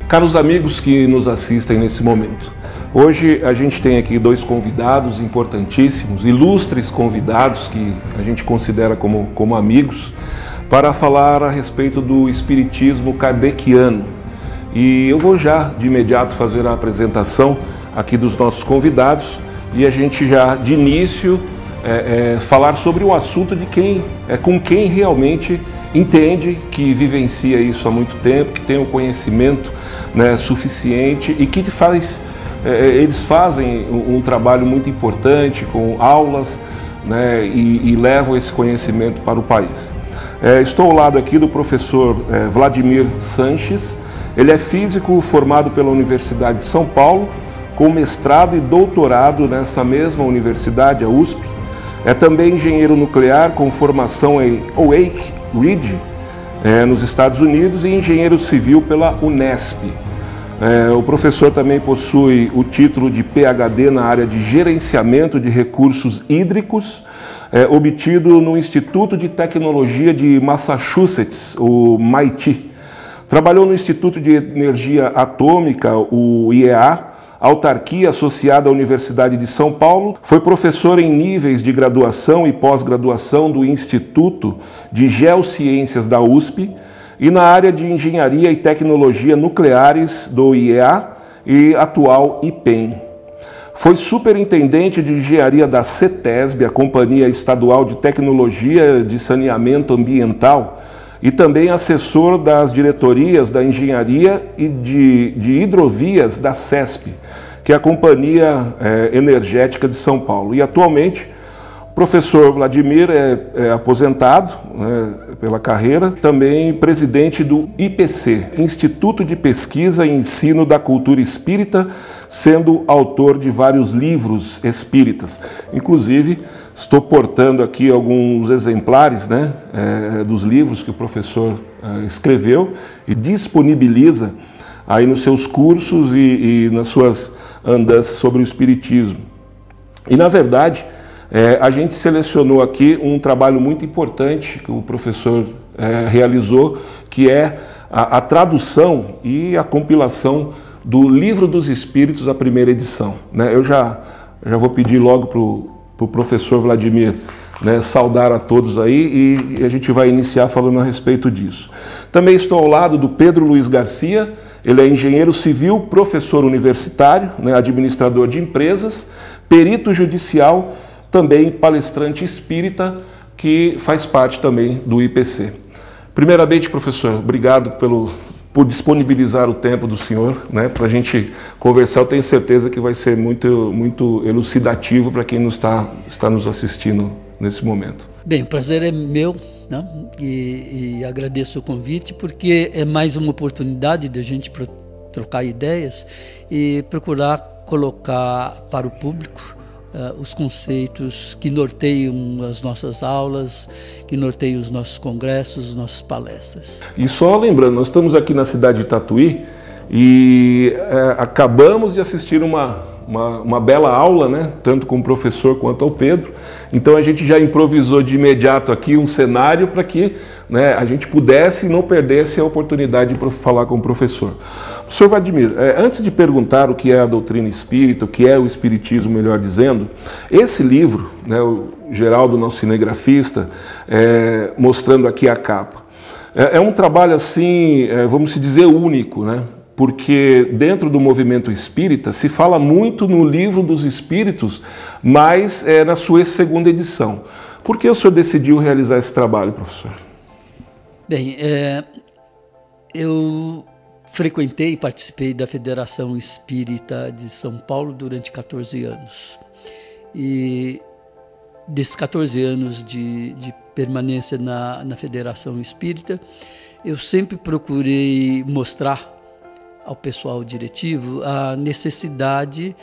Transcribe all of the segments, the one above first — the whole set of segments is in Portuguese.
Caros amigos que nos assistem nesse momento, hoje a gente tem aqui dois convidados importantíssimos, ilustres convidados que a gente considera como amigos, para falar a respeito do espiritismo kardeciano. E eu vou já de imediato fazer a apresentação aqui dos nossos convidados e a gente já de início falar sobre o assunto de com quem realmente entende, que vivencia isso há muito tempo, que tem o conhecimento suficiente e que eles fazem um trabalho muito importante com aulas e levam esse conhecimento para o país. Estou ao lado aqui do professor Vladimir Sanches. Ele é físico formado pela Universidade de São Paulo, com mestrado e doutorado nessa mesma universidade, a USP. É também engenheiro nuclear com formação em Oak Ridge, nos Estados Unidos, e engenheiro civil pela Unesp. O professor também possui o título de PhD na área de gerenciamento de recursos hídricos, obtido no Instituto de Tecnologia de Massachusetts, o MIT. Trabalhou no Instituto de Energia Atômica, o IEA, autarquia associada à Universidade de São Paulo. Foi professor em níveis de graduação e pós-graduação do Instituto de Geociências da USP e na área de Engenharia e Tecnologia Nucleares do IEA e atual IPEM. Foi superintendente de engenharia da CETESB, a Companhia Estadual de Tecnologia de Saneamento Ambiental, e também assessor das diretorias da Engenharia e de Hidrovias da CESP, que é a Companhia Energética de São Paulo. E atualmente, o professor Vladimir é aposentado pela carreira, também presidente do IPC, Instituto de Pesquisa e Ensino da Cultura Espírita, sendo autor de vários livros espíritas. Inclusive, estou portando aqui alguns exemplares dos livros que o professor escreveu e disponibiliza aí nos seus cursos e nas suas andanças sobre o Espiritismo. E, na verdade, a gente selecionou aqui um trabalho muito importante que o professor realizou, que é a tradução e a compilação do Livro dos Espíritos, a primeira edição. Eu já vou pedir logo para o professor Vladimir saudar a todos aí e a gente vai iniciar falando a respeito disso. Também estou ao lado do Pedro Luiz Garcia. Ele é engenheiro civil, professor universitário, administrador de empresas, perito judicial, também palestrante espírita, que faz parte também do IPC. Primeiramente, professor, obrigado por disponibilizar o tempo do senhor para a gente conversar. Eu tenho certeza que vai ser muito elucidativo para quem está nos assistindo nesse momento. Bem, o prazer é meu, e agradeço o convite, porque é mais uma oportunidade de a gente trocar ideias e procurar colocar para o público os conceitos que norteiam as nossas aulas, que norteiam os nossos congressos, as nossas palestras. E só lembrando, nós estamos aqui na cidade de Tatuí e acabamos de assistir uma bela aula, tanto com o professor quanto ao Pedro. Então a gente já improvisou de imediato aqui um cenário para que a gente pudesse e não perdesse a oportunidade de falar com o professor. Professor Vladimir, antes de perguntar o que é a doutrina espírita, o que é o espiritismo, melhor dizendo, esse livro, o Geraldo, nosso cinegrafista, mostrando aqui a capa, é um trabalho assim, vamos dizer, único, porque dentro do movimento espírita se fala muito no Livro dos Espíritos, mas na sua segunda edição. Por que o senhor decidiu realizar esse trabalho, professor? Bem, eu frequentei e participei da Federação Espírita de São Paulo durante 14 anos. E desses 14 anos de permanência na Federação Espírita, eu sempre procurei mostrar ao pessoal diretivo a necessidade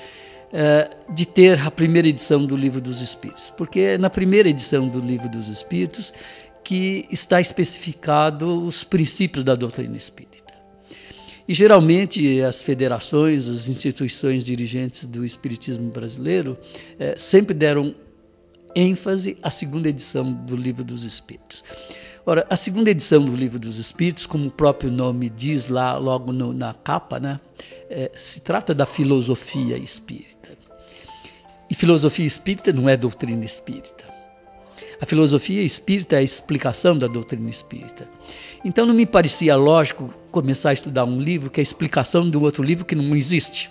de ter a primeira edição do Livro dos Espíritos, porque é na primeira edição do Livro dos Espíritos que está especificado os princípios da doutrina espírita. E geralmente as federações, as instituições dirigentes do espiritismo brasileiro sempre deram ênfase à segunda edição do Livro dos Espíritos. Ora, a segunda edição do Livro dos Espíritos, como o próprio nome diz lá logo na capa, né, se trata da filosofia espírita. E filosofia espírita não é doutrina espírita. A filosofia espírita é a explicação da doutrina espírita. Então não me parecia lógico começar a estudar um livro que é a explicação de um outro livro que não existe,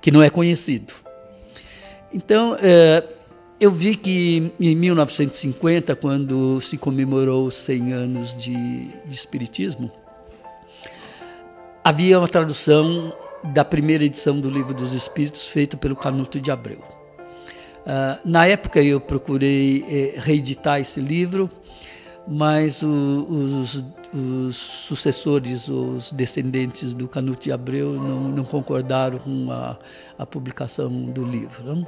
que não é conhecido. Então, eu vi que em 1950, quando se comemorou os 100 anos de Espiritismo, havia uma tradução da primeira edição do Livro dos Espíritos feita pelo Canuto de Abreu. Na época eu procurei reeditar esse livro, mas os sucessores, os descendentes do Canuto de Abreu não concordaram com a publicação do livro, não?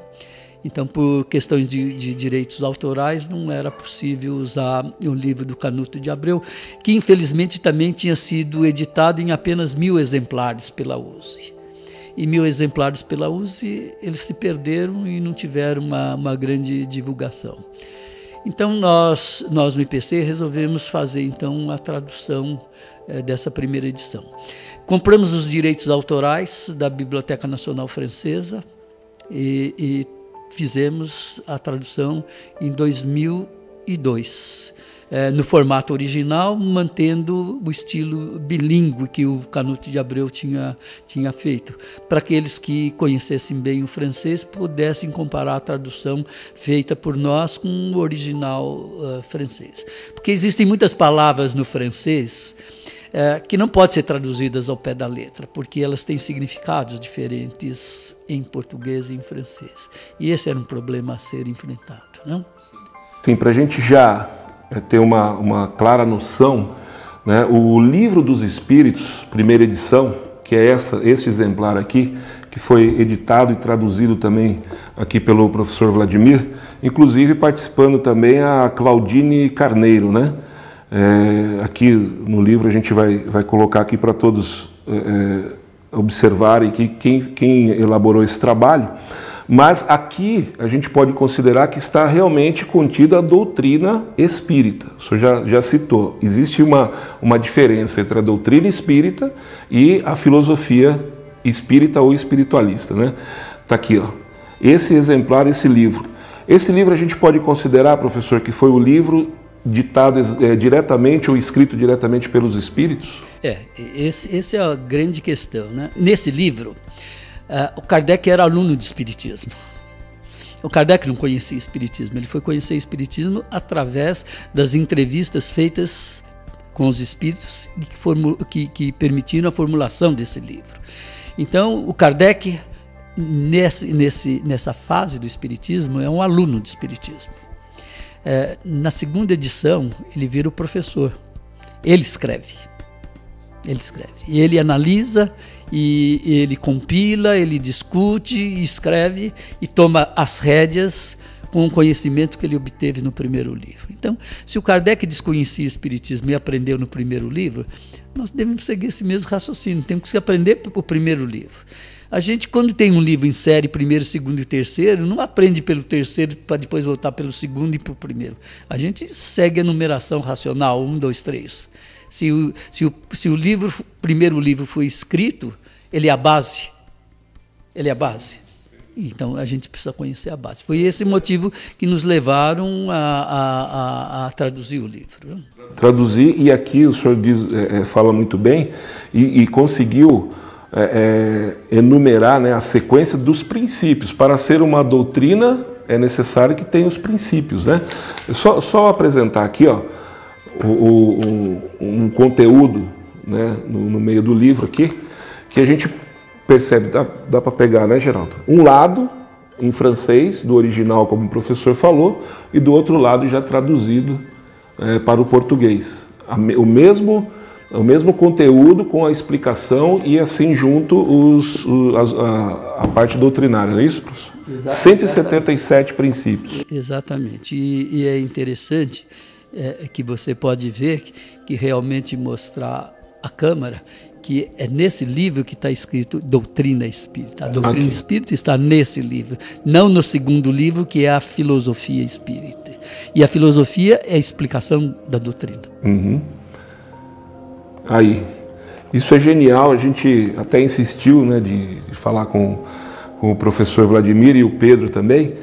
Então, por questões de direitos autorais, não era possível usar o livro do Canuto de Abreu, que infelizmente também tinha sido editado em apenas 1000 exemplares pela USE. E 1000 exemplares pela USE, eles se perderam e não tiveram uma grande divulgação. Então, nós no IPC resolvemos fazer então a tradução dessa primeira edição. Compramos os direitos autorais da Biblioteca Nacional Francesa e fizemos a tradução em 2002, no formato original, mantendo o estilo bilíngue que o Canuto de Abreu tinha feito, para aqueles que conhecessem bem o francês pudessem comparar a tradução feita por nós com o original francês. Porque existem muitas palavras no francês que não podem ser traduzidas ao pé da letra, porque elas têm significados diferentes em português e em francês. E esse era um problema a ser enfrentado, não? Sim, para a gente já ter uma clara noção, né, o Livro dos Espíritos, primeira edição, que é esse exemplar aqui, que foi editado e traduzido também aqui pelo professor Vladimir, inclusive participando também a Claudine Carneiro, né? Aqui no livro a gente vai colocar aqui para todos observarem quem elaborou esse trabalho, mas aqui a gente pode considerar que está realmente contida a doutrina espírita. O senhor já citou, existe uma diferença entre a doutrina espírita e a filosofia espírita ou espiritualista, né? Está aqui, ó, esse exemplar, esse livro. Esse livro a gente pode considerar, professor, que foi o livro ditado diretamente ou escrito diretamente pelos espíritos? Essa é a grande questão, né? Nesse livro, o Kardec era aluno de espiritismo. O Kardec não conhecia espiritismo, ele foi conhecer espiritismo através das entrevistas feitas com os espíritos que permitiram a formulação desse livro. Então, o Kardec, nessa fase do espiritismo, é um aluno de espiritismo. Na segunda edição, ele vira o professor. Ele escreve. E ele analisa, e ele compila, ele discute, escreve e toma as rédeas com o conhecimento que ele obteve no primeiro livro. Então, se o Kardec desconhecia o espiritismo e aprendeu no primeiro livro, nós devemos seguir esse mesmo raciocínio. Temos que aprender o primeiro livro. A gente, quando tem um livro em série, primeiro, segundo e terceiro, não aprende pelo terceiro para depois voltar pelo segundo e para o primeiro. A gente segue a numeração racional, 1, 2, 3. Se o primeiro livro foi escrito, ele é a base. Então, a gente precisa conhecer a base. Foi esse motivo que nos levaram a traduzir o livro. Traduzir, e aqui o senhor fala muito bem, e conseguiu enumerar, né, a sequência dos princípios. Para ser uma doutrina, é necessário que tenha os princípios, né? Só apresentar aqui, ó, um conteúdo, né, no meio do livro aqui, que a gente percebe, dá para pegar, né, Geraldo? Um lado em francês, do original, como o professor falou, e do outro lado já traduzido para o português. O mesmo conteúdo com a explicação e assim junto a parte doutrinária, não é isso, professor? 177 princípios. Exatamente. E é interessante que você pode ver que realmente mostrar à Câmara que é nesse livro que está escrito Doutrina Espírita. A doutrina espírita está nesse livro, não no segundo livro, que é a Filosofia Espírita. E a filosofia é a explicação da doutrina. Uhum. Aí, isso é genial, a gente até insistiu, né, de falar com o professor Vladimir e o Pedro também,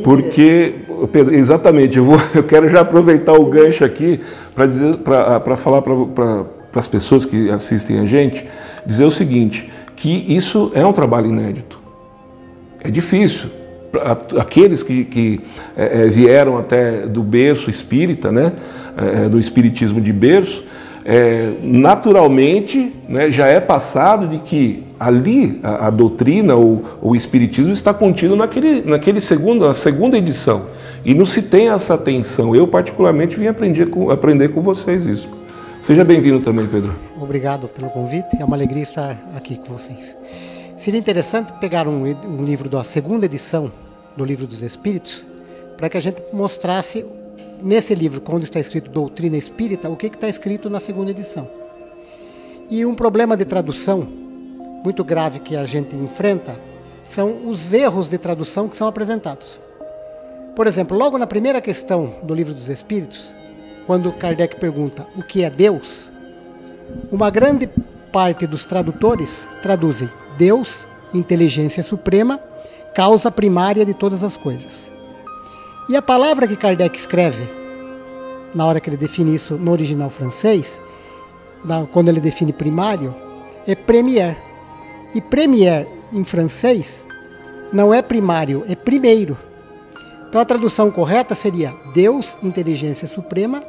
porque, Pedro, exatamente, eu quero já aproveitar o gancho aqui para falar para as pessoas que assistem a gente, dizer o seguinte, que isso é um trabalho inédito, é difícil. Aqueles que vieram até do berço espírita, né, do espiritismo de berço, naturalmente, né, já é passado de que ali a doutrina ou o espiritismo está contido na segunda edição. E não se tem essa atenção. Eu, particularmente, vim aprender com vocês isso. Seja bem-vindo também, Pedro. Obrigado pelo convite. É uma alegria estar aqui com vocês. Seria interessante pegar um livro da segunda edição do Livro dos Espíritos para que a gente mostrasse nesse livro, quando está escrito Doutrina Espírita, o que está escrito na segunda edição. E um problema de tradução muito grave que a gente enfrenta são os erros de tradução que são apresentados. Por exemplo, logo na primeira questão do Livro dos Espíritos, quando Kardec pergunta o que é Deus, uma grande parte dos tradutores traduzem Deus, inteligência suprema, causa primária de todas as coisas. E a palavra que Kardec escreve, na hora que ele define isso no original francês, quando ele define primário, é premier. E premier em francês não é primário, é primeiro. Então a tradução correta seria Deus, inteligência suprema,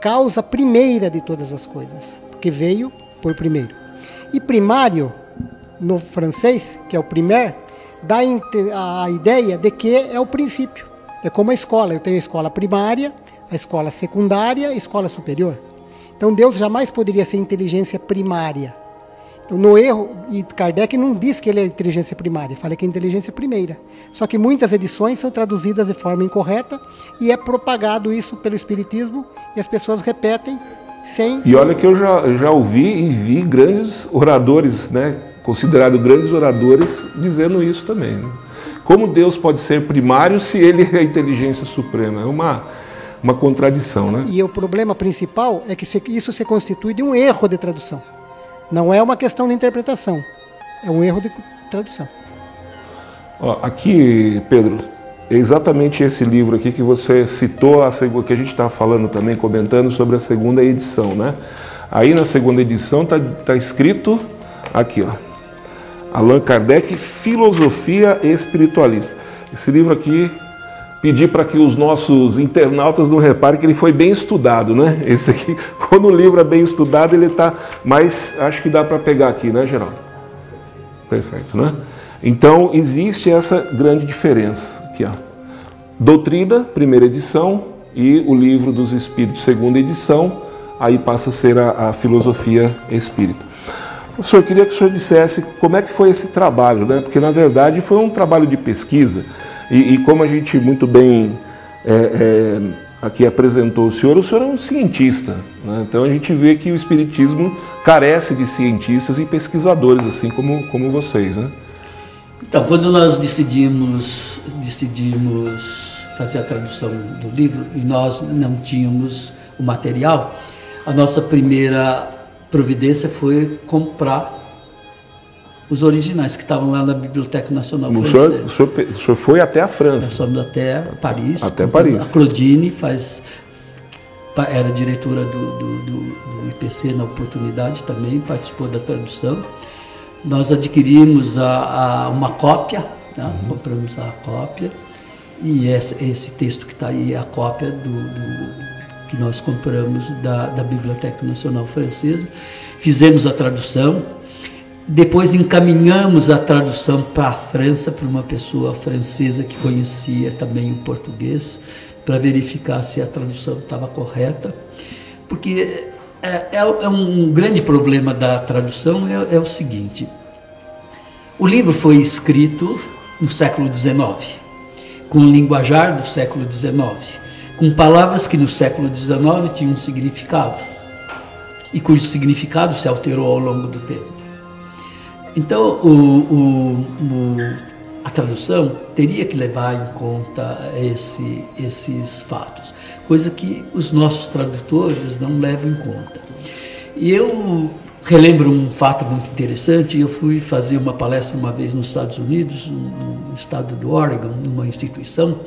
causa primeira de todas as coisas, porque veio por primeiro. E primário, no francês, que é o primaire, dá a ideia de que é o princípio. É como a escola, eu tenho a escola primária, a escola secundária, a escola superior. Então Deus jamais poderia ser inteligência primária. Então, no erro, e Kardec não diz que ele é inteligência primária, fala que é inteligência primeira. Só que muitas edições são traduzidas de forma incorreta e é propagado isso pelo Espiritismo e as pessoas repetem sem... E olha que eu já ouvi e vi grandes oradores, né, considerados grandes oradores, dizendo isso também, né? Como Deus pode ser primário se ele é a inteligência suprema? É uma contradição, né? E o problema principal é que isso se constitui de um erro de tradução. Não é uma questão de interpretação, é um erro de tradução. Ó, aqui, Pedro, é exatamente esse livro aqui que você citou, que a gente está falando também, comentando sobre a segunda edição, né? Aí na segunda edição está escrito aqui, ó. Allan Kardec, Filosofia Espiritualista. Esse livro aqui, pedi para que os nossos internautas não reparem que ele foi bem estudado, né? Esse aqui, quando o livro é bem estudado, ele está mais... Acho que dá para pegar aqui, né, Geraldo? Perfeito, né? Então, existe essa grande diferença aqui, ó. Doutrina, primeira edição, e o Livro dos Espíritos, segunda edição, aí passa a ser a Filosofia Espírita. Professor, queria que o senhor dissesse como é que foi esse trabalho, né? Porque, na verdade, foi um trabalho de pesquisa e como a gente muito bem aqui apresentou o senhor é um cientista, né? Então, a gente vê que o Espiritismo carece de cientistas e pesquisadores, assim como vocês, né? Então, quando nós decidimos fazer a tradução do livro e nós não tínhamos o material, a nossa primeira providência foi comprar os originais que estavam lá na Biblioteca Nacional Francesa. O senhor foi até a França? Nós fomos até Paris. Até Paris. A Claudine era diretora do IPC na oportunidade também, participou da tradução. Nós adquirimos uma cópia, né? Compramos a cópia, e esse texto que está aí é a cópia que nós compramos da Biblioteca Nacional Francesa, fizemos a tradução, depois encaminhamos a tradução para a França, para uma pessoa francesa que conhecia também o português, para verificar se a tradução estava correta, porque um grande problema da tradução é o seguinte: o livro foi escrito no século XIX, com o linguajar do século XIX, com palavras que no século XIX tinham um significado e cujo significado se alterou ao longo do tempo. Então, a tradução teria que levar em conta esses fatos, coisa que os nossos tradutores não levam em conta. E eu relembro um fato muito interessante. Eu fui fazer uma palestra uma vez nos Estados Unidos, no estado do Oregon, numa instituição,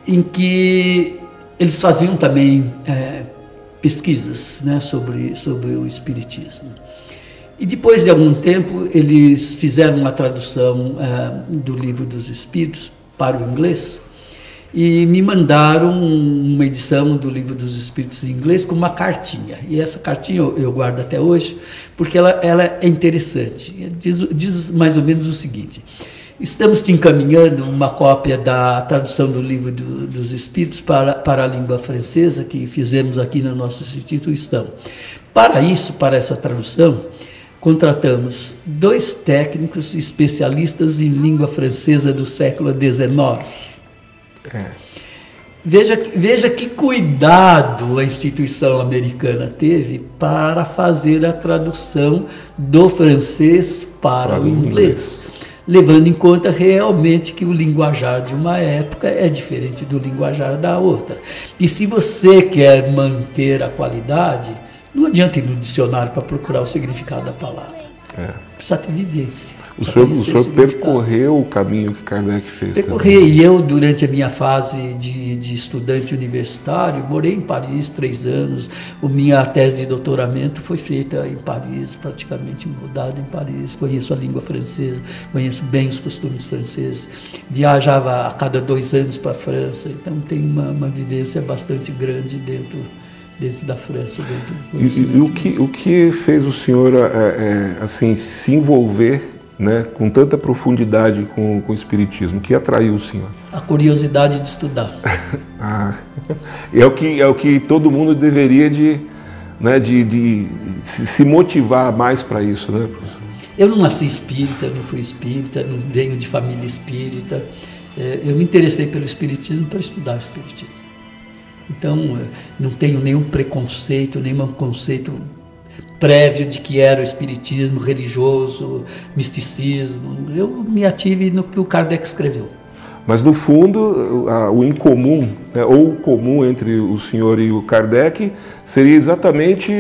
em que eles faziam também pesquisas, né, sobre o Espiritismo. E depois de algum tempo, eles fizeram uma tradução do Livro dos Espíritos para o inglês e me mandaram uma edição do Livro dos Espíritos em inglês com uma cartinha. E essa cartinha eu guardo até hoje, porque ela é interessante. Diz mais ou menos o seguinte: estamos te encaminhando uma cópia da tradução do Livro dos Espíritos para a língua francesa, que fizemos aqui na nossa instituição. Para isso, para essa tradução, contratamos 2 técnicos especialistas em língua francesa do século XIX. Veja que cuidado a instituição americana teve para fazer a tradução do francês para o inglês, levando em conta realmente que o linguajar de uma época é diferente do linguajar da outra. E se você quer manter a qualidade, não adianta ir no dicionário para procurar o significado da palavra. Precisa ter vivência. O senhor percorreu o caminho que Kardec fez. E eu, durante a minha fase de estudante universitário, morei em Paris 3 anos. Minha tese de doutoramento foi feita em Paris, praticamente mudada em Paris. Conheço a língua francesa, conheço bem os costumes franceses. Viajava a cada 2 anos para a França, então tenho uma vivência bastante grande dentro da França. E o que fez o senhor assim, se envolver, né, com tanta profundidade com o Espiritismo? O que atraiu o senhor? A curiosidade de estudar. É o que todo mundo deveria de se motivar mais para isso, né, professor? Eu não nasci espírita, não fui espírita, não venho de família espírita. Eu me interessei pelo Espiritismo para estudar o Espiritismo. Então, não tenho nenhum preconceito, nenhum conceito prévio de que era o espiritismo religioso, misticismo. Eu me ative no que o Kardec escreveu. Mas, no fundo, o incomum, né, ou o comum entre o senhor e o Kardec, seria exatamente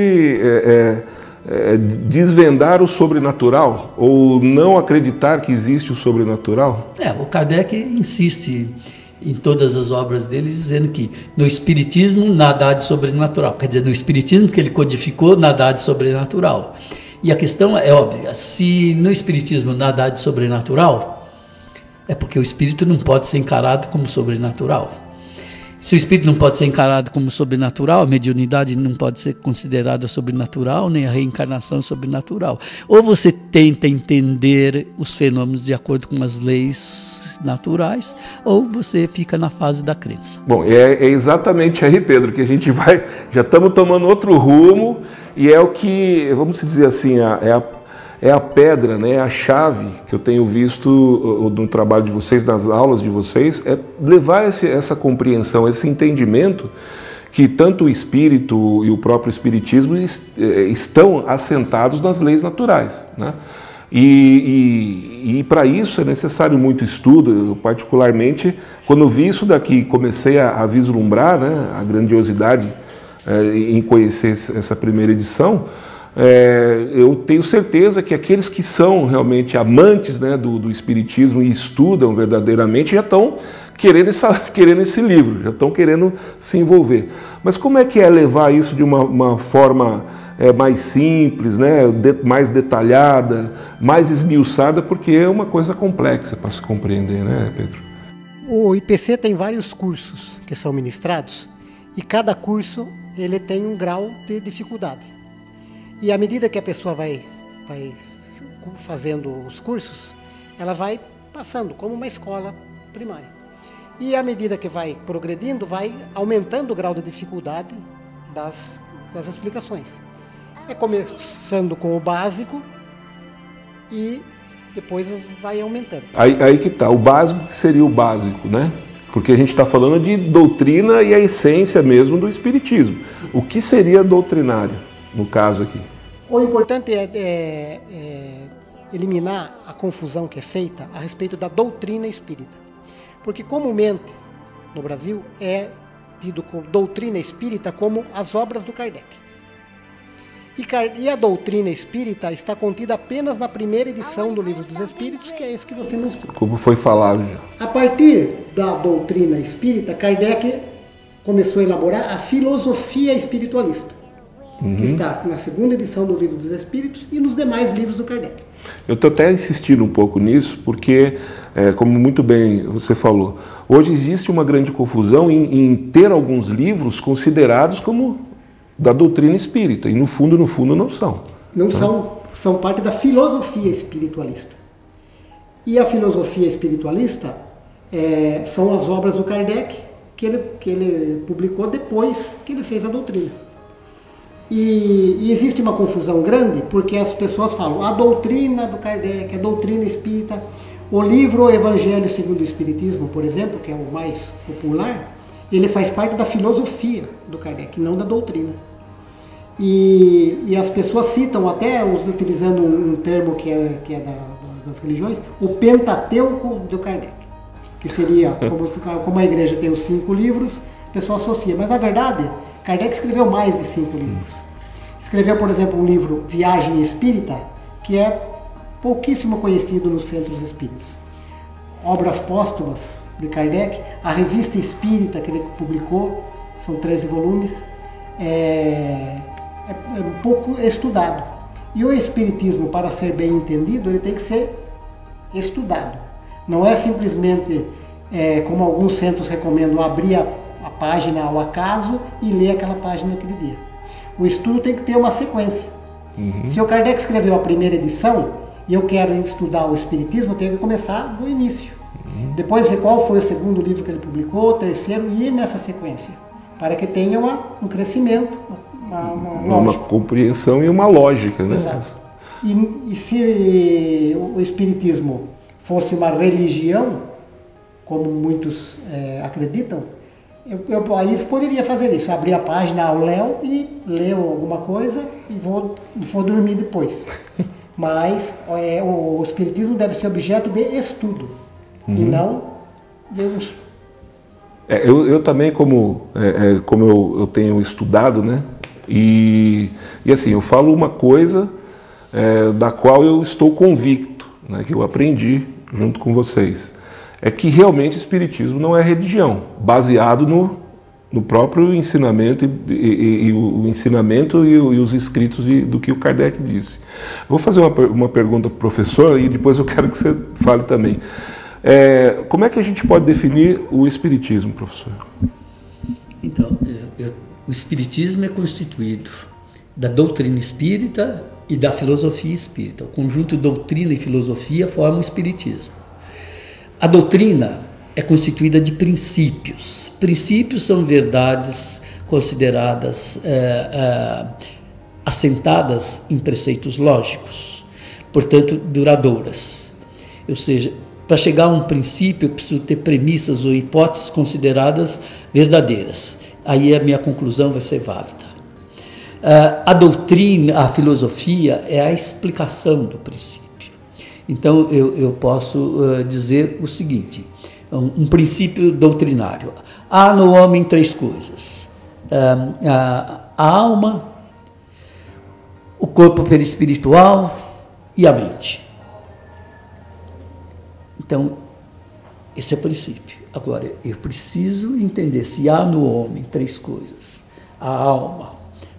desvendar o sobrenatural, ou não acreditar que existe o sobrenatural? O Kardec insiste em todas as obras dele, dizendo que no Espiritismo nada há de sobrenatural. Quer dizer, no Espiritismo que ele codificou, nada há de sobrenatural. E a questão é óbvia: se no Espiritismo nada há de sobrenatural, é porque o Espírito não pode ser encarado como sobrenatural. Se o Espírito não pode ser encarado como sobrenatural, a mediunidade não pode ser considerada sobrenatural, nem a reencarnação sobrenatural. Ou você tenta entender os fenômenos de acordo com as leis naturais, ou você fica na fase da crença. Bom, é exatamente aí, Pedro, que a gente vai, já estamos tomando outro rumo, e é o que, vamos dizer assim, é a pedra, né, a chave que eu tenho visto no trabalho de vocês, nas aulas de vocês, é levar essa compreensão, esse entendimento que tanto o espírito e o próprio espiritismo estão assentados nas leis naturais, né? E para isso é necessário muito estudo. Eu, particularmente, quando vi isso daqui, comecei a vislumbrar, né, a grandiosidade em conhecer essa primeira edição. Eu tenho certeza que aqueles que são realmente amantes, né, do Espiritismo e estudam verdadeiramente já estão querendo esse livro, já estão querendo se envolver. Mas como é que é levar isso de uma forma mais simples, né, mais detalhada, mais esmiuçada, porque é uma coisa complexa para se compreender, né, Pedro? O IPC tem vários cursos que são ministrados e cada curso ele tem um grau de dificuldade. E à medida que a pessoa vai fazendo os cursos, ela vai passando como uma escola primária. E à medida que vai progredindo, vai aumentando o grau de dificuldade das explicações. É começando com o básico e depois vai aumentando. Aí que está, o básico que seria o básico, né? Porque a gente está falando de doutrina e a essência mesmo do Espiritismo. Sim. O que seria doutrinário, no caso aqui? O importante é eliminar a confusão que é feita a respeito da doutrina espírita. Porque comumente, no Brasil, é tido com doutrina espírita como as obras do Kardec. E a doutrina espírita está contida apenas na primeira edição do Livro dos Espíritos, que é esse que você mostrou. Como foi falado já. A partir da doutrina espírita, Kardec começou a elaborar a filosofia espiritualista, que está na segunda edição do Livro dos Espíritos e nos demais livros do Kardec. Eu estou até insistindo um pouco nisso, porque, como muito bem você falou, hoje existe uma grande confusão em ter alguns livros considerados como da doutrina espírita, e no fundo não são. Não são parte da filosofia espiritualista. E a filosofia espiritualista são as obras do Kardec que ele publicou depois que ele fez a doutrina. E existe uma confusão grande, porque as pessoas falam a doutrina do Kardec, a doutrina espírita, o livro Evangelho segundo o Espiritismo, por exemplo, que é o mais popular, ele faz parte da filosofia do Kardec, não da doutrina. E as pessoas citam, até utilizando um termo que é das religiões, o Pentateuco do Kardec, que seria, como a igreja tem os 5 livros, a pessoa associa. Mas, na verdade, Kardec escreveu mais de 5 livros. Escreveu, por exemplo, um livro Viagem Espírita, que é pouquíssimo conhecido nos centros espíritas. Obras póstumas de Kardec, a Revista Espírita que ele publicou, são 13 volumes, é um pouco estudado. E o Espiritismo, para ser bem entendido, ele tem que ser estudado. Não é simplesmente, como alguns centros recomendam, abrir a página ao acaso e ler aquela página naquele dia. O estudo tem que ter uma sequência. Se o Kardec escreveu a primeira edição e eu quero estudar o Espiritismo, eu tenho que começar do início. Depois ver qual foi o segundo livro que ele publicou, o terceiro, e ir nessa sequência, para que tenha um crescimento, uma compreensão e uma lógica, né? Exato. E se o Espiritismo fosse uma religião, como muitos acreditam, eu aí poderia fazer isso, abrir a página ao léu e ler alguma coisa e vou dormir depois. Mas o Espiritismo deve ser objeto de estudo e não de uso. Eu também, como eu tenho estudado, né? E assim, eu falo uma coisa da qual eu estou convicto, né, que eu aprendi junto com vocês, é que realmente o Espiritismo não é religião, baseado no próprio ensinamento e o ensinamento e os escritos do que o Kardec disse. Vou fazer uma pergunta para o professor e depois eu quero que você fale também. Como é que a gente pode definir o Espiritismo, professor? Então, o Espiritismo é constituído da doutrina espírita e da filosofia espírita. O conjunto de doutrina e filosofia forma o Espiritismo. A doutrina é constituída de princípios. Princípios são verdades consideradas assentadas em preceitos lógicos, portanto, duradouras. Ou seja, para chegar a um princípio, eu preciso ter premissas ou hipóteses consideradas verdadeiras. Aí a minha conclusão vai ser válida. A doutrina, a filosofia é a explicação do princípio. Então, eu posso dizer o seguinte, um princípio doutrinário. Há no homem 3 coisas. A alma, o corpo perispiritual e a mente. Então, esse é o princípio. Agora, eu preciso entender se há no homem 3 coisas. A alma,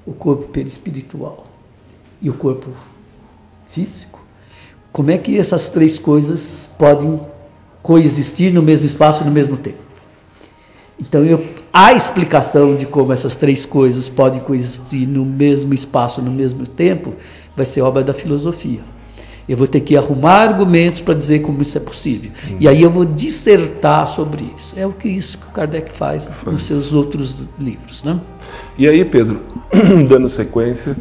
o corpo perispiritual e o corpo físico. Como é que essas 3 coisas podem coexistir no mesmo espaço, no mesmo tempo? Então, a explicação de como essas 3 coisas podem coexistir no mesmo espaço, no mesmo tempo, vai ser obra da filosofia. Eu vou ter que arrumar argumentos para dizer como isso é possível. E aí eu vou dissertar sobre isso. É isso que o Kardec faz nos seus outros livros, né? E aí, Pedro, dando sequência,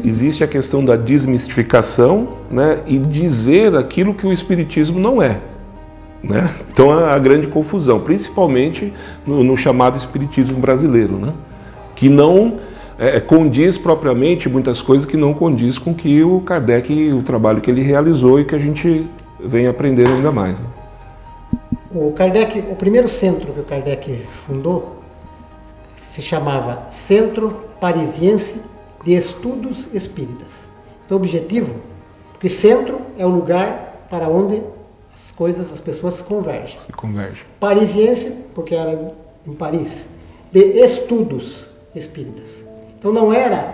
existe a questão da desmistificação, né, e dizer aquilo que o Espiritismo não é. Né? Então, a grande confusão, principalmente no chamado Espiritismo brasileiro, né, que não condiz propriamente muitas coisas que não condiz com que o Kardec, o trabalho que ele realizou e que a gente vem aprendendo ainda mais. Né? O primeiro centro que o Kardec fundou se chamava Centro Parisiense de Estudos Espíritas. Então, o objetivo, porque centro é o lugar para onde as pessoas convergem. Parisiense, porque era em Paris, de estudos espíritas. Então não era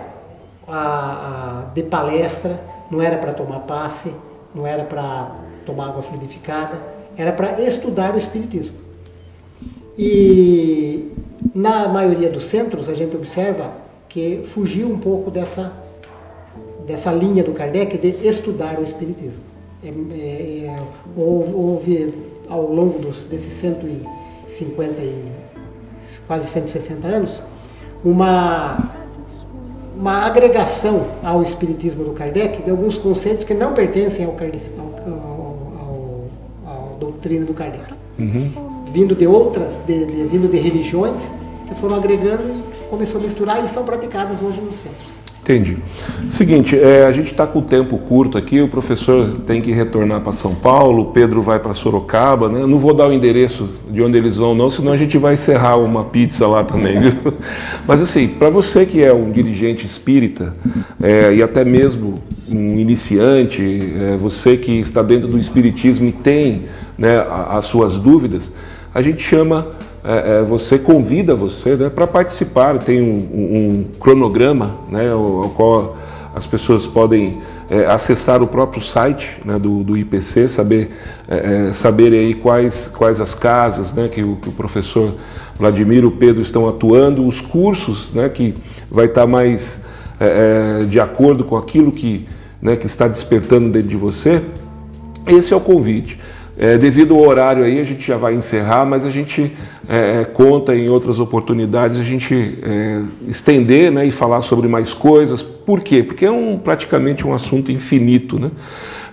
de palestra, não era para tomar passe, não era para tomar água fluidificada, era para estudar o espiritismo. E na maioria dos centros a gente observa que fugiu um pouco dessa linha do Kardec de estudar o espiritismo. Houve ao longo desses 150 e quase 160 anos uma agregação ao espiritismo do Kardec de alguns conceitos que não pertencem à doutrina do Kardec, vindo de outras, vindo de religiões que foram agregando e começou a misturar e são praticadas hoje nos centros. Entendi. Seguinte, a gente está com o tempo curto aqui, o professor tem que retornar para São Paulo, o Pedro vai para Sorocaba, né? Não vou dar o endereço de onde eles vão não, senão a gente vai encerrar uma pizza lá também, viu? Mas assim, para você que é um dirigente espírita e até mesmo um iniciante, você que está dentro do espiritismo e tem, né, as suas dúvidas, a gente convida você, né, para participar. Tem um cronograma, né, ao qual as pessoas podem acessar o próprio site, né, do IPC, saber aí quais as casas, né, que o professor Vladimir e o Pedro estão atuando, os cursos, né, que vai estar mais de acordo com aquilo que está despertando dentro de você. Esse é o convite. Devido ao horário aí, a gente já vai encerrar, mas a gente conta em outras oportunidades a gente estender, né, e falar sobre mais coisas. Por quê? Porque é praticamente um assunto infinito, né?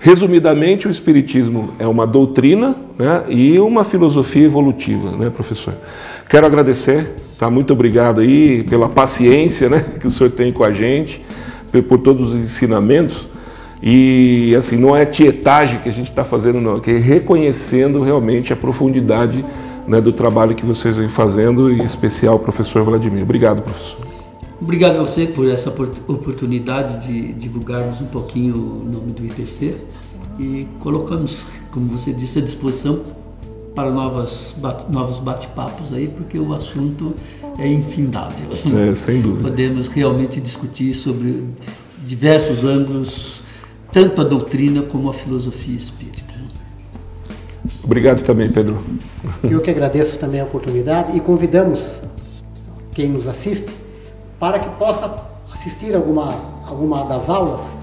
Resumidamente, o Espiritismo é uma doutrina, né, e uma filosofia evolutiva, né, professor? Quero agradecer, tá? Muito obrigado aí pela paciência, né, que o senhor tem com a gente, por todos os ensinamentos. E assim, não é tietagem que a gente está fazendo, não, é reconhecendo realmente a profundidade, né, do trabalho que vocês vêm fazendo, e em especial o professor Vladimir. Obrigado, professor. Obrigado a você por essa oportunidade de divulgarmos um pouquinho o nome do IPC e colocamos, como você disse, à disposição para novos bate-papos aí, porque o assunto é infindável. Sem dúvida. Podemos realmente discutir sobre diversos ângulos, tanto a doutrina como a filosofia espírita. Obrigado também, Pedro. Eu que agradeço também a oportunidade e convidamos quem nos assiste para que possa assistir alguma das aulas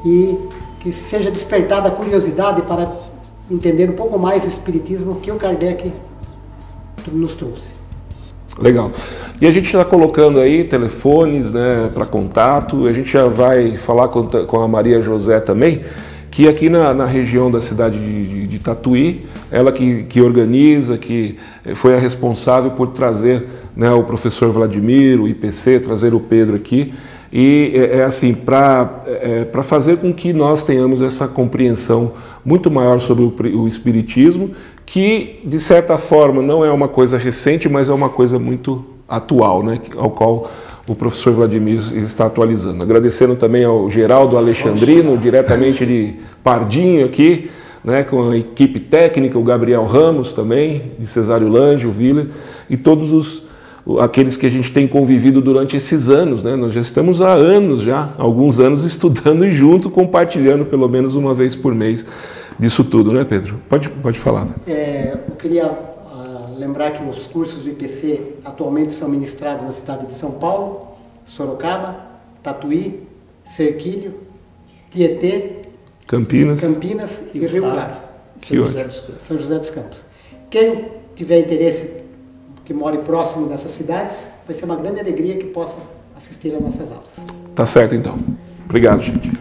e que seja despertada a curiosidade para entender um pouco mais o espiritismo que o Kardec nos trouxe. Legal. E a gente está colocando aí telefones, né, para contato. A gente já vai falar com a Maria José também, que aqui na região da cidade de Tatuí, ela que organiza, que foi a responsável por trazer, né, o professor Vladimir, o IPC, trazer o Pedro aqui. E assim, para fazer com que nós tenhamos essa compreensão muito maior sobre o Espiritismo, que de certa forma não é uma coisa recente, mas é uma coisa muito atual, né, ao qual o professor Vladimir está atualizando. Agradecendo também ao Geraldo Alexandrino, diretamente de Pardinho aqui, né, com a equipe técnica, o Gabriel Ramos também, de Cesário Lange, o Viller, e todos aqueles que a gente tem convivido durante esses anos, né? Nós já estamos há alguns anos estudando e junto, compartilhando pelo menos uma vez por mês disso tudo, né, Pedro? Pode falar. Eu queria lembrar que os cursos do IPC atualmente são ministrados na cidade de São Paulo, Sorocaba, Tatuí, Serquilho, Tietê, Campinas e Rio Claro. São José dos Campos. Quem tiver interesse, que more próximo dessas cidades, vai ser uma grande alegria que possa assistir às nossas aulas. Tá certo, então. Obrigado, gente.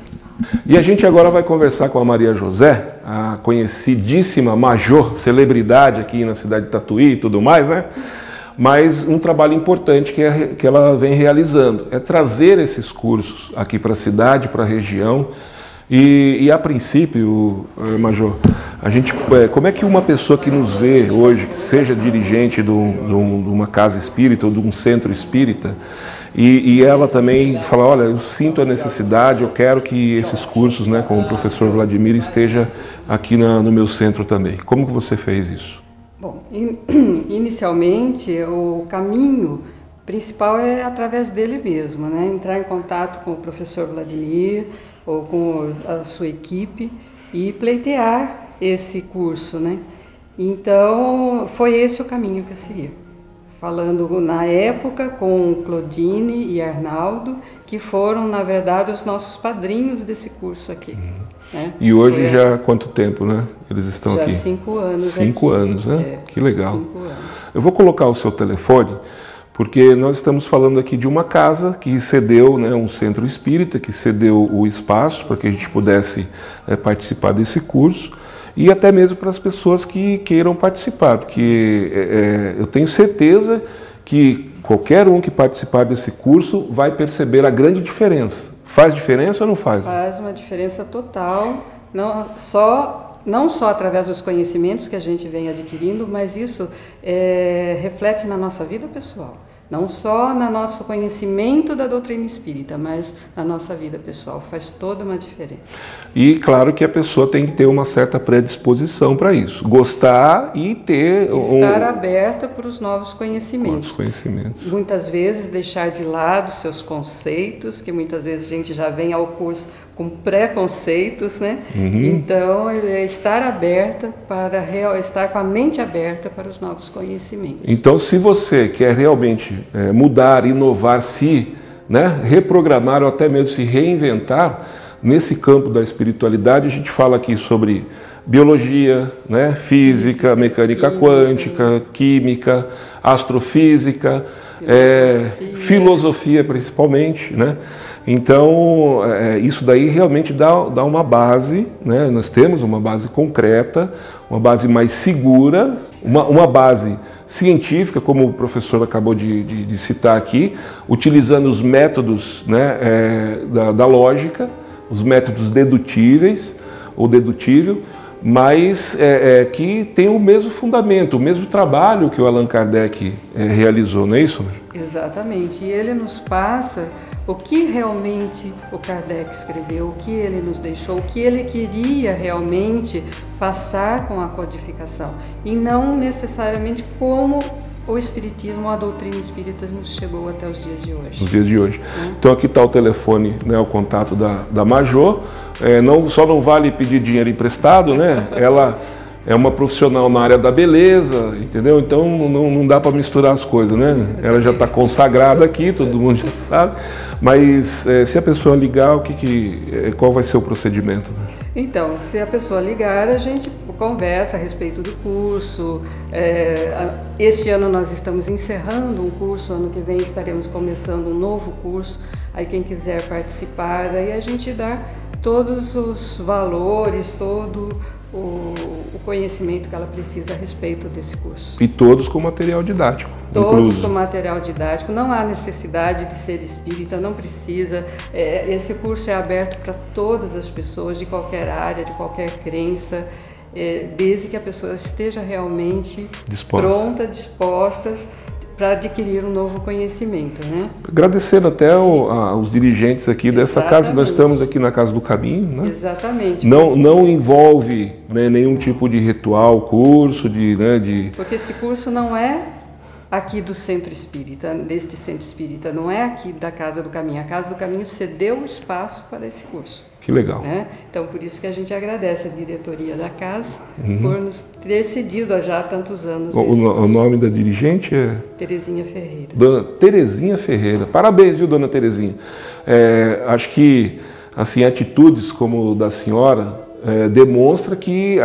E a gente agora vai conversar com a Maria José, a conhecidíssima major, celebridade aqui na cidade de Tatuí e tudo mais, né? mas um trabalho importante que ela vem realizando é trazer esses cursos aqui para a cidade, para a região. E a princípio, Major, como é que uma pessoa que nos vê hoje, que seja dirigente de uma casa espírita ou de um centro espírita, e ela também fala, olha, eu sinto a necessidade, eu quero que esses cursos, né, com o professor Vladimir, esteja aqui no meu centro também. Como que você fez isso? Bom, inicialmente o caminho principal é através dele mesmo, né? Entrar em contato com o professor Vladimir ou com a sua equipe e pleitear esse curso, né? Então, foi esse o caminho que eu segui. Falando na época com Claudine e Arnaldo, que foram, na verdade, os nossos padrinhos desse curso aqui. Né? E hoje já há quanto tempo, né? Eles estão aqui? Já 5 anos. 5 anos, né? Que legal. 5 anos. Eu vou colocar o seu telefone, porque nós estamos falando aqui de uma casa que cedeu, né, um centro espírita, que cedeu o espaço para que a gente pudesse participar desse curso, e até mesmo para as pessoas que queiram participar, porque eu tenho certeza que qualquer um que participar desse curso vai perceber a grande diferença. Faz diferença ou não faz? Faz uma diferença total, não só através dos conhecimentos que a gente vem adquirindo, mas isso reflete na nossa vida pessoal. Não só no nosso conhecimento da doutrina espírita, mas na nossa vida pessoal. Faz toda uma diferença. E claro que a pessoa tem que ter uma certa predisposição para isso. Gostar e ter... Estar aberta para os novos conhecimentos. Muitas vezes deixar de lado seus conceitos, que muitas vezes a gente já vem ao curso com preconceitos, né? Então, estar aberta estar com a mente aberta para os novos conhecimentos. Então, se você quer realmente mudar, inovar, né, reprogramar ou até mesmo se reinventar, nesse campo da espiritualidade, a gente fala aqui sobre biologia, né, física, mecânica quântica, química, astrofísica, filosofia principalmente, né? Então, isso daí realmente dá uma base, né? Nós temos uma base concreta, uma base mais segura, uma base científica, como o professor acabou de citar aqui, utilizando os métodos, né, da lógica, os métodos dedutíveis ou dedutível, mas que tem o mesmo fundamento, o mesmo trabalho que o Allan Kardec realizou, não é isso? Exatamente, e ele nos passa o que realmente o Kardec escreveu, o que ele nos deixou, o que ele queria realmente passar com a codificação, e não necessariamente como o Espiritismo, a doutrina espírita nos chegou até os dias de hoje. Os dias de hoje. Então aqui está o telefone, né, o contato da Major. Só não vale pedir dinheiro emprestado, né? Ela é uma profissional na área da beleza, entendeu? Então não dá para misturar as coisas, né? Ela já está consagrada aqui, todo mundo já sabe. Mas se a pessoa ligar, qual vai ser o procedimento? Então, se a pessoa ligar, a gente conversa a respeito do curso. Este ano nós estamos encerrando um curso, ano que vem estaremos começando um novo curso. Aí quem quiser participar, daí a gente dá todos os valores, todo o conhecimento que ela precisa a respeito desse curso. E todos com material didático. Todos com material didático, não há necessidade de ser espírita, não precisa. Esse curso é aberto para todas as pessoas, de qualquer área, de qualquer crença, desde que a pessoa esteja realmente pronta, disposta para adquirir um novo conhecimento, né? Agradecendo até aos dirigentes aqui dessa casa, nós estamos aqui na Casa do Caminho, né? Exatamente. Não envolve, né, nenhum tipo de ritual, curso, Porque esse curso não é aqui do Centro Espírita, deste Centro Espírita, não é aqui da Casa do Caminho. A Casa do Caminho cedeu o espaço para esse curso. Que legal. Né? Então, por isso que a gente agradece a diretoria da casa por nos ter cedido há já tantos anos. O nome da dirigente é? Terezinha Ferreira. Dona Terezinha Ferreira. Parabéns, viu, Dona Terezinha? Acho que, assim, atitudes como o da senhora demonstra que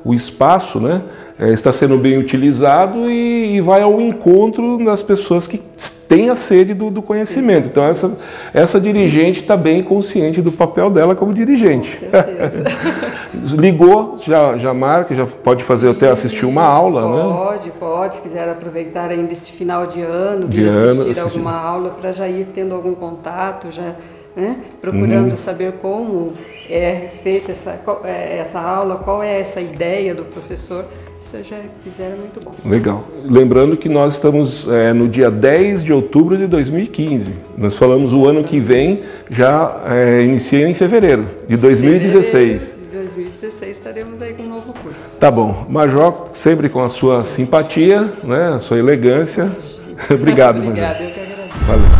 o espaço, né, está sendo bem utilizado e vai ao encontro das pessoas que têm a sede do conhecimento. Então essa dirigente está bem consciente do papel dela como dirigente. Com certeza. Ligou, já marca, já pode fazer até assistir uma aula, né? Pode, se quiser aproveitar ainda esse final de ano, assistir alguma aula para já ir tendo algum contato, já, né? Procurando saber como é feita essa aula, qual é essa ideia do professor. Se já fizer, é muito bom. Legal. Lembrando que nós estamos no dia 10 de outubro de 2015. Nós falamos o ano que vem, já inicia em fevereiro de 2016. Em 2016 estaremos aí com um novo curso. Tá bom. Major, sempre com a sua simpatia, né, a sua elegância. Obrigado, Major. Obrigada, eu que agradeço. Valeu.